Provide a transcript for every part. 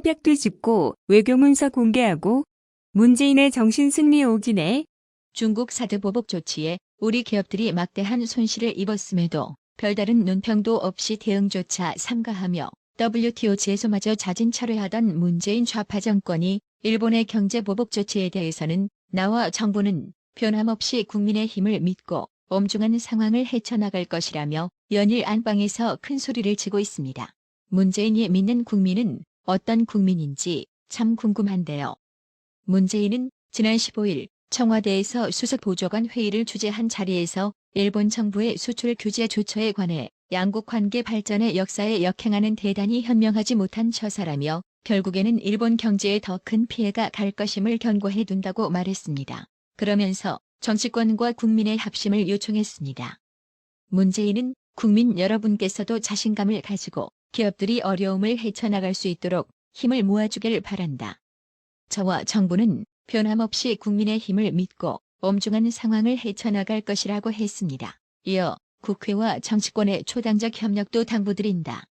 협약도 짚고 외교문서 공개하고 문재인의 정신승리 오기네. 중국 사드 보복 조치에 우리 기업들이 막대한 손실을 입었음에도 별다른 논평도 없이 대응조차 삼가하며 WTO 제소마저 자진철회하던 문재인 좌파 정권이 일본의 경제 보복 조치에 대해서는 나와 정부는 변함없이 국민의 힘을 믿고 엄중한 상황을 헤쳐나갈 것이라며 연일 안방에서 큰 소리를 치고 있습니다. 문재인이 믿는 국민은 어떤 국민인지 참 궁금한데요. 문재인은 지난 15일 청와대에서 수석보좌관 회의를 주재한 자리에서 일본 정부의 수출 규제 조처에 관해 양국 관계 발전의 역사에 역행하는 대단히 현명하지 못한 처사라며 결국에는 일본 경제에 더 큰 피해가 갈 것임을 경고해 둔다고 말했습니다. 그러면서 정치권과 국민의 합심을 요청했습니다. 문재인은 국민 여러분께서도 자신감을 가지고 기업들이 어려움을 헤쳐나갈 수 있도록 힘을 모아주길 바란다. 저와 정부는 변함없이 국민의 힘을 믿고 엄중한 상황을 헤쳐나갈 것이라고 했습니다. 이어 국회와 정치권의 초당적 협력도 당부드린다.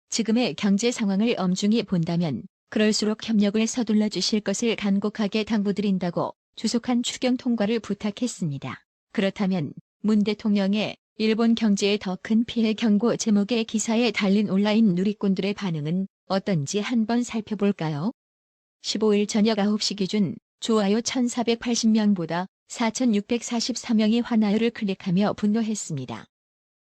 지금의 경제 상황을 엄중히 본다면 그럴수록 협력을 서둘러 주실 것을 간곡하게 당부드린다고 주속한 추경 통과를 부탁했습니다. 그렇다면 문 대통령의 일본 경제에 더 큰 피해 경고 제목의 기사에 달린 온라인 누리꾼들의 반응은 어떤지 한번 살펴볼까요? 15일 저녁 9시 기준 좋아요 1480명보다 4644명이 화나요를 클릭하며 분노했습니다.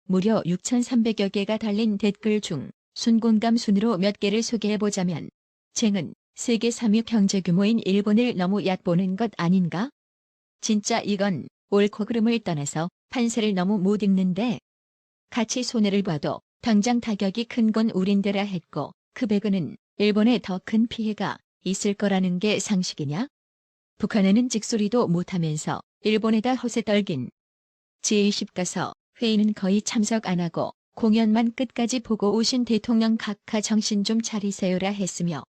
무려 6300여 개가 달린 댓글 중 순공감 순으로 몇 개를 소개해보자면 쟁은 세계 3위 경제 규모인 일본을 너무 얕보는 것 아닌가? 진짜 이건 옳고 그름을 떠나서 판세를 너무 못 읽는데? 같이 손해를 봐도 당장 타격이 큰 건 우린데라 했고 그 배그는 일본에 더 큰 피해가 있을 거라는 게 상식이냐? 북한에는 찍소리도 못하면서 일본에다 허세 떨긴. G20 가서 회의는 거의 참석 안 하고 공연만 끝까지 보고 오신 대통령 각하 정신 좀 차리세요라 했으며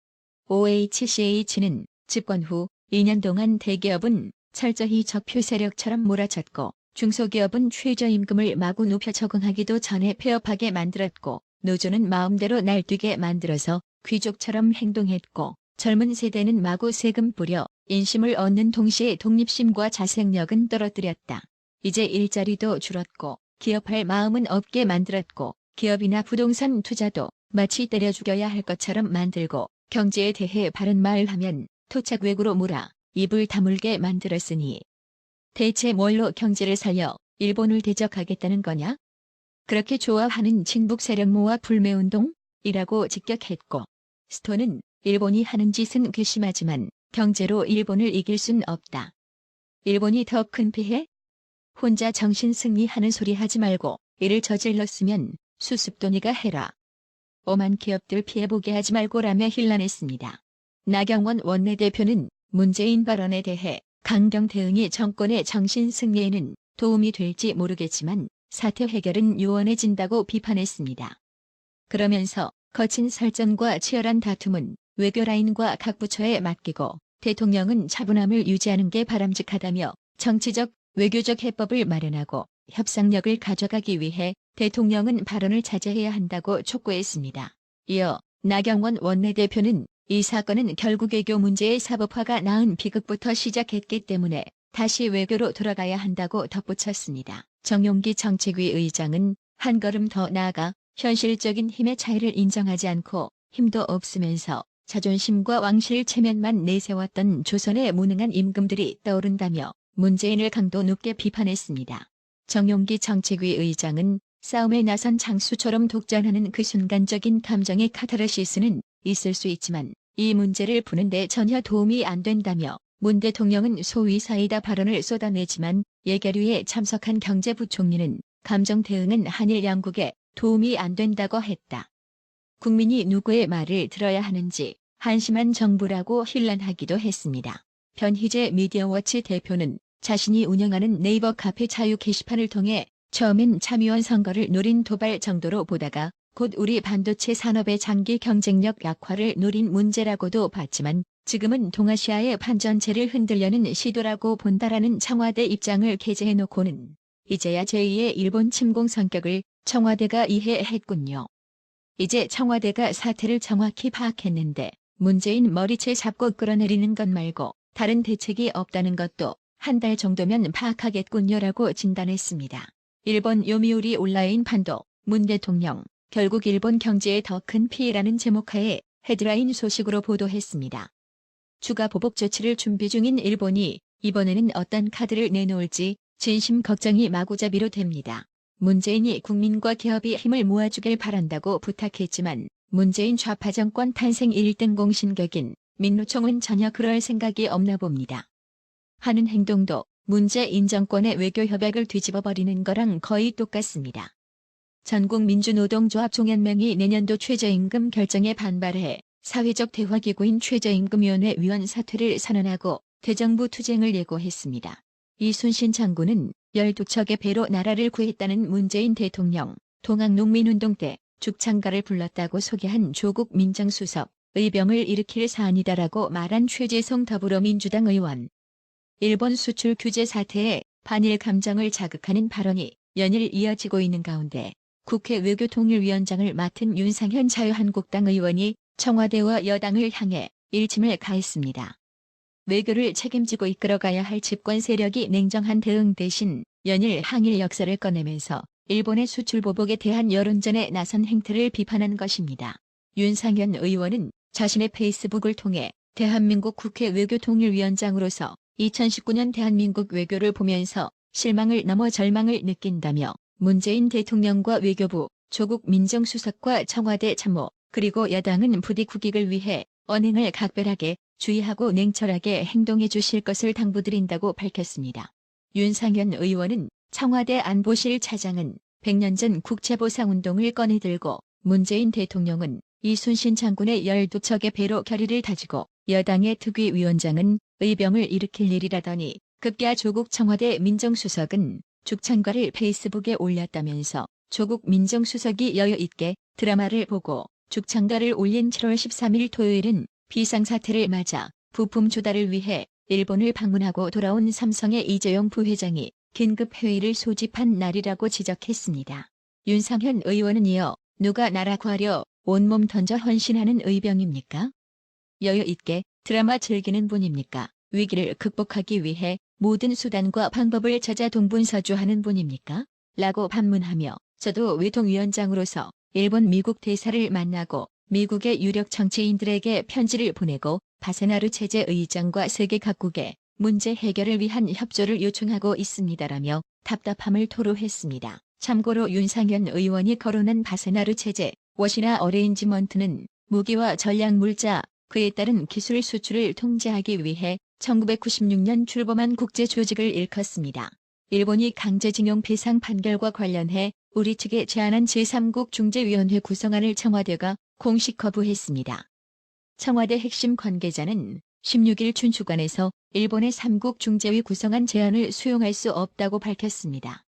OHCH는 집권 후 2년 동안 대기업은 철저히 적표 세력처럼 몰아쳤고 중소기업은 최저임금을 마구 높여 적응하기도 전에 폐업하게 만들었고 노조는 마음대로 날뛰게 만들어서 귀족처럼 행동했고 젊은 세대는 마구 세금 뿌려 인심을 얻는 동시에 독립심과 자생력은 떨어뜨렸다. 이제 일자리도 줄었고 기업할 마음은 없게 만들었고 기업이나 부동산 투자도 마치 때려 죽여야 할 것처럼 만들고 경제에 대해 바른 말 하면 토착 외구로 몰아 입을 다물게 만들었으니 대체 뭘로 경제를 살려 일본을 대적하겠다는 거냐? 그렇게 좋아하는 친북 세력 모아 불매운동이라고 직격했고 스토는 일본이 하는 짓은 괘씸하지만 경제로 일본을 이길 순 없다. 일본이 더 큰 피해? 혼자 정신승리하는 소리 하지 말고 이를 저질렀으면 수습도 네가 해라. 오만 기업들 피해보게 하지 말고라며 힐난했습니다. 나경원 원내대표는 문재인 발언에 대해 강경 대응이 정권의 정신승리에는 도움이 될지 모르겠지만 사태 해결은 요원해진다고 비판했습니다. 그러면서 거친 설전과 치열한 다툼은 외교라인과 각 부처에 맡기고 대통령은 차분함을 유지하는 게 바람직하다며 정치적, 외교적 해법을 마련하고 협상력을 가져가기 위해 대통령은 발언을 자제해야 한다고 촉구했습니다. 이어 나경원 원내대표는 이 사건은 결국 외교 문제의 사법화가 낳은 비극부터 시작했기 때문에 다시 외교로 돌아가야 한다고 덧붙였습니다. 정용기 정책위 의장은 한 걸음 더 나아가 현실적인 힘의 차이를 인정하지 않고 힘도 없으면서 자존심과 왕실 체면만 내세웠던 조선의 무능한 임금들이 떠오른다며 문재인을 강도 높게 비판했습니다. 정용기 정책위 의장은 싸움에 나선 장수처럼 독전하는 그 순간적인 감정의 카타르시스는 있을 수 있지만 이 문제를 푸는데 전혀 도움이 안 된다며 문 대통령은 소위 사이다 발언을 쏟아내지만 예결위에 참석한 경제부총리는 감정 대응은 한일 양국에 도움이 안 된다고 했다. 국민이 누구의 말을 들어야 하는지 한심한 정부라고 힐난하기도 했습니다. 변희재 미디어워치 대표는 자신이 운영하는 네이버 카페 자유 게시판을 통해 처음엔 참의원 선거를 노린 도발 정도로 보다가 곧 우리 반도체 산업의 장기 경쟁력 약화를 노린 문제라고도 봤지만 지금은 동아시아의 판전체를 흔들려는 시도라고 본다라는 청와대 입장을 게재해놓고는 이제야 제2의 일본 침공 성격을 청와대가 이해했군요. 이제 청와대가 사태를 정확히 파악했는데 문재인 머리채 잡고 끌어내리는 것 말고 다른 대책이 없다는 것도 한 달 정도면 파악하겠군요라고 진단했습니다. 일본 요미우리 온라인 판도 문 대통령 결국 일본 경제에 더 큰 피해라는 제목하에 헤드라인 소식으로 보도했습니다. 추가 보복 조치를 준비 중인 일본이 이번에는 어떤 카드를 내놓을지 진심 걱정이 마구잡이로 됩니다. 문재인이 국민과 기업이 힘을 모아주길 바란다고 부탁했지만 문재인 좌파 정권 탄생 1등 공신격인 민노총은 전혀 그럴 생각이 없나 봅니다. 하는 행동도 문재인 정권의 외교 협약을 뒤집어버리는 거랑 거의 똑같습니다. 전국민주노동조합 종연맹이 내년도 최저임금 결정에 반발해 사회적 대화기구인 최저임금위원회 위원 사퇴를 선언하고 대정부 투쟁을 예고했습니다. 이순신 장군은 12척의 배로 나라를 구했다는 문재인 대통령, 동학농민운동 때 죽창가를 불렀다고 소개한 조국 민정수석, 의병을 일으킬 사안이다라고 말한 최재성 더불어민주당 의원. 일본 수출 규제 사태에 반일 감정을 자극하는 발언이 연일 이어지고 있는 가운데 국회 외교통일위원장을 맡은 윤상현 자유한국당 의원이 청와대와 여당을 향해 일침을 가했습니다. 외교를 책임지고 이끌어가야 할 집권 세력이 냉정한 대응 대신 연일 항일 역사를 꺼내면서 일본의 수출 보복에 대한 여론전에 나선 행태를 비판한 것입니다. 윤상현 의원은 자신의 페이스북을 통해 대한민국 국회 외교통일위원장으로서 2019년 대한민국 외교를 보면서 실망을 넘어 절망을 느낀다며 문재인 대통령과 외교부, 조국 민정수석과 청와대 참모, 그리고 여당은 부디 국익을 위해 언행을 각별하게 주의하고 냉철하게 행동해 주실 것을 당부드린다고 밝혔습니다. 윤상현 의원은 청와대 안보실 차장은 100년 전 국채보상운동을 꺼내들고 문재인 대통령은 이순신 장군의 12척의 배로 결의를 다지고 여당의 특위위원장은 의병을 일으킬 일이라더니 급기야 조국 청와대 민정수석은 죽창가를 페이스북에 올렸다면서 조국 민정수석이 여유 있게 드라마를 보고 죽창가를 올린 7월 13일 토요일은 비상사태를 맞아 부품 조달을 위해 일본을 방문하고 돌아온 삼성의 이재용 부회장이 긴급회의를 소집한 날이라고 지적했습니다. 윤상현 의원은 이어 누가 나라 구하려 온몸 던져 헌신하는 의병입니까? 여유 있게 드라마 즐기는 분입니까? 위기를 극복하기 위해 모든 수단과 방법을 찾아 동분서주하는 분입니까? 라고 반문하며 저도 외통위원장으로서 일본 미국 대사를 만나고 미국의 유력 정치인들에게 편지를 보내고 바세나루 체제 의장과 세계 각국에 문제 해결을 위한 협조를 요청하고 있습니다라며 답답함을 토로했습니다. 참고로 윤상현 의원이 거론한 바세나루 체제, 워시나 어레인지먼트는 무기와 전략물자, 그에 따른 기술 수출을 통제하기 위해 1996년 출범한 국제조직을 일컫습니다. 일본이 강제징용 배상 판결과 관련해 우리 측에 제안한 제3국 중재위원회 구성안을 청와대가 공식 거부했습니다. 청와대 핵심 관계자는 16일 춘추관에서 일본의 3국 중재위 구성안 제안을 수용할 수 없다고 밝혔습니다.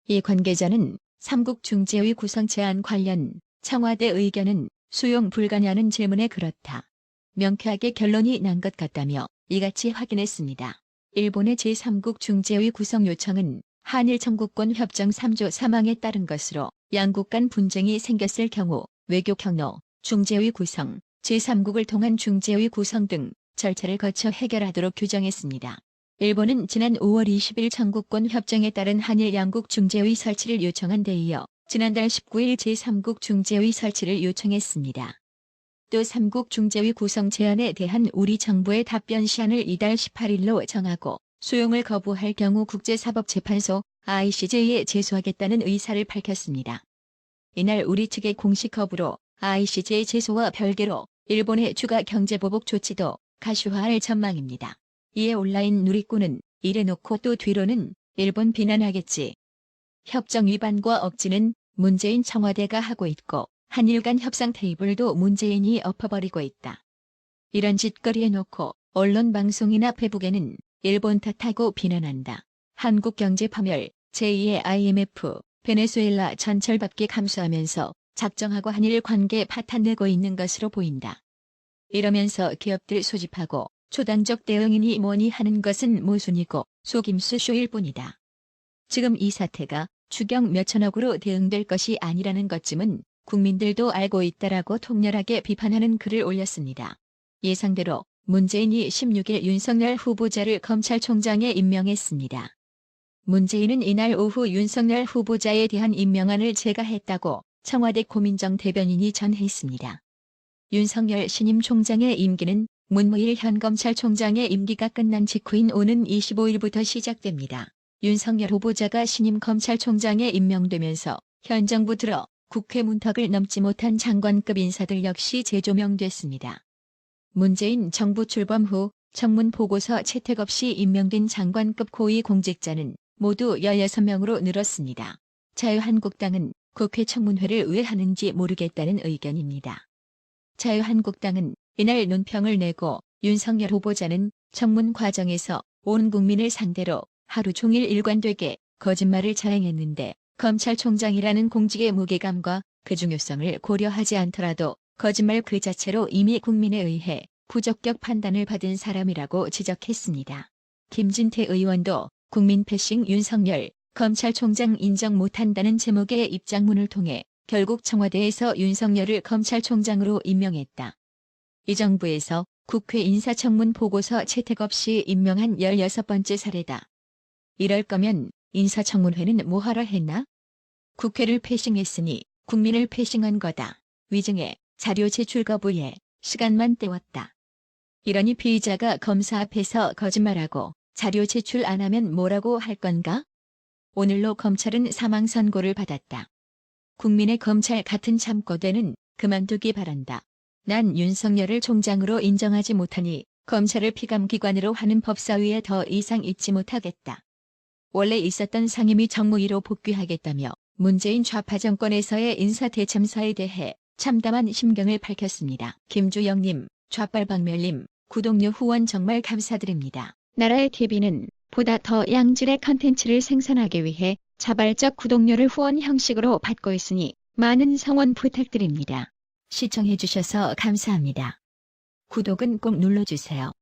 이 관계자는 3국 중재위 구성 제안 관련 청와대 의견은 수용 불가냐는 질문에 그렇다. 명쾌하게 결론이 난 것 같다며 이같이 확인했습니다. 일본의 제3국 중재위 구성 요청은 한일 청구권 협정 3조 3항에 따른 것으로 양국 간 분쟁이 생겼을 경우 외교 경로, 중재위 구성, 제3국을 통한 중재위 구성 등 절차를 거쳐 해결하도록 규정했습니다. 일본은 지난 5월 20일 청구권 협정에 따른 한일 양국 중재위 설치를 요청한 데 이어 지난달 19일 제3국 중재위 설치를 요청했습니다. 또 3국 중재위 구성 제안에 대한 우리 정부의 답변 시한을 이달 18일로 정하고 수용을 거부할 경우 국제사법재판소 ICJ에 제소하겠다는 의사를 밝혔습니다. 이날 우리 측의 공식 거부로 ICJ 제소와 별개로 일본의 추가 경제보복 조치도 가시화할 전망입니다. 이에 온라인 누리꾼은 이래놓고 또 뒤로는 일본 비난하겠지. 협정 위반과 억지는 문재인 청와대가 하고 있고 한일 간 협상 테이블도 문재인이 엎어버리고 있다. 이런 짓거리 해놓고 언론 방송이나 페북에는 일본 탓하고 비난한다. 한국 경제 파멸, 제2의 IMF, 베네수엘라 전철받기 감수하면서 작정하고 한일 관계 파탄내고 있는 것으로 보인다. 이러면서 기업들 소집하고 초당적 대응이니 뭐니 하는 것은 모순이고 속임수 쇼일 뿐이다. 지금 이 사태가 추경 몇천억으로 대응될 것이 아니라는 것쯤은 국민들도 알고 있다라고 통렬하게 비판하는 글을 올렸습니다. 예상대로 문재인이 16일 윤석열 후보자를 검찰총장에 임명했습니다. 문재인은 이날 오후 윤석열 후보자에 대한 임명안을 제가 했다고 청와대 고민정 대변인이 전했습니다. 윤석열 신임 총장의 임기는 문무일 현 검찰총장의 임기가 끝난 직후인 오는 25일부터 시작됩니다. 윤석열 후보자가 신임 검찰총장에 임명되면서 현 정부 들어 국회 문턱을 넘지 못한 장관급 인사들 역시 재조명됐습니다. 문재인 정부 출범 후 청문 보고서 채택 없이 임명된 장관급 고위 공직자는 모두 16명으로 늘었습니다. 자유한국당은 국회 청문회를 왜 하는지 모르겠다는 의견입니다. 자유한국당은 이날 논평을 내고 윤석열 후보자는 청문 과정에서 온 국민을 상대로 하루 종일 일관되게 거짓말을 자행했는데 검찰총장이라는 공직의 무게감과 그 중요성을 고려하지 않더라도 거짓말 그 자체로 이미 국민에 의해 부적격 판단을 받은 사람이라고 지적했습니다. 김진태 의원도 국민 패싱 윤석열 검찰총장 인정 못한다는 제목의 입장문을 통해 결국 청와대에서 윤석열을 검찰총장으로 임명했다. 이 정부에서 국회 인사청문 보고서 채택 없이 임명한 16번째 사례다. 이럴 거면 인사청문회는 뭐하러 했나? 국회를 패싱했으니 국민을 패싱한 거다. 위증해 자료 제출 거부해 시간만 때웠다. 이러니 피의자가 검사 앞에서 거짓말하고 자료 제출 안 하면 뭐라고 할 건가? 오늘로 검찰은 사망 선고를 받았다. 국민의 검찰 같은 참고대는 그만두기 바란다. 난 윤석열을 총장으로 인정하지 못하니 검찰을 피감기관으로 하는 법사위에 더 이상 있지 못하겠다. 원래 있었던 상임위 정무위로 복귀하겠다며 문재인 좌파 정권에서의 인사대참사에 대해 참담한 심경을 밝혔습니다. 김주영님, 좌빨박멸님, 구독료 후원 정말 감사드립니다. 나라의 TV는 보다 더 양질의 컨텐츠를 생산하기 위해 자발적 구독료를 후원 형식으로 받고 있으니 많은 성원 부탁드립니다. 시청해주셔서 감사합니다. 구독은 꼭 눌러주세요.